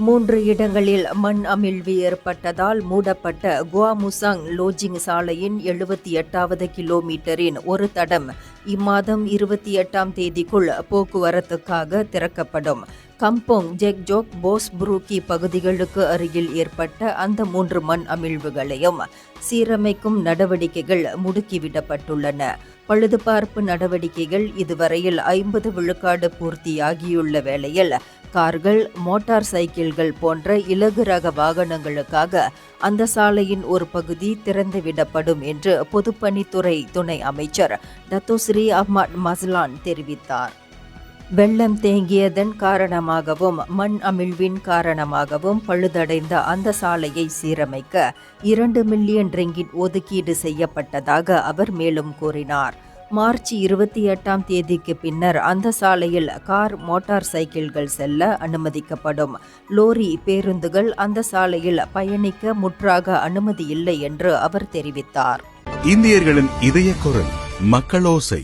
3 இடங்களில் மண் அமிழ்வு ஏற்பட்டதால் மூடப்பட்ட குவாமுசாங் லோஜிங் சாலையின் 78வது கிலோமீட்டரின் ஒரு தடம் இம்மாதம் 28ஆம் தேதிக்குள் போக்குவரத்துக்காக திறக்கப்படும். கம்போங், ஜெக்ஜோக், போஸ்புரூக்கி பகுதிகளுக்கு அருகில் ஏற்பட்ட அந்த 3 மண் அமிழ்வுகளையும் சீரமைக்கும் நடவடிக்கைகள் முடுக்கிவிடப்பட்டுள்ளன. பழுதுபார்ப்பு நடவடிக்கைகள் இதுவரையில் 50 விழுக்காடு பூர்த்தியாகியுள்ள வேளையில் கார்கள், மோட்டார் சைக்கிள்கள் போன்ற இலகு ரக வாகனங்களுக்காக அந்த சாலையின் ஒரு பகுதி திறந்துவிடப்படும் என்று பொதுப்பணித்துறை துணை அமைச்சர் டத்தோஸ்ரீ அஹ்மத் மஸ்லான் தெரிவித்தார். வெள்ளம் தேங்கியதன் காரணமாகவும் மண் அமிழ்வின் காரணமாகவும் பழுதடைந்த அந்த சாலையை சீரமைக்க 2 மில்லியன் ரிங்கிட் ஒதுக்கீடு செய்யப்பட்டதாக அவர் மேலும் கூறினார். மார்ச் 28ஆம் தேதிக்கு பின்னர் அந்த சாலையில் கார், மோட்டார் சைக்கிள்கள் செல்ல அனுமதிக்கப்படும். லோரி, பேருந்துகள் அந்த சாலையில் பயணிக்க முற்றாக அனுமதி இல்லை என்று அவர் தெரிவித்தார். இந்தியர்களின் இதய குரல் மக்களோசை.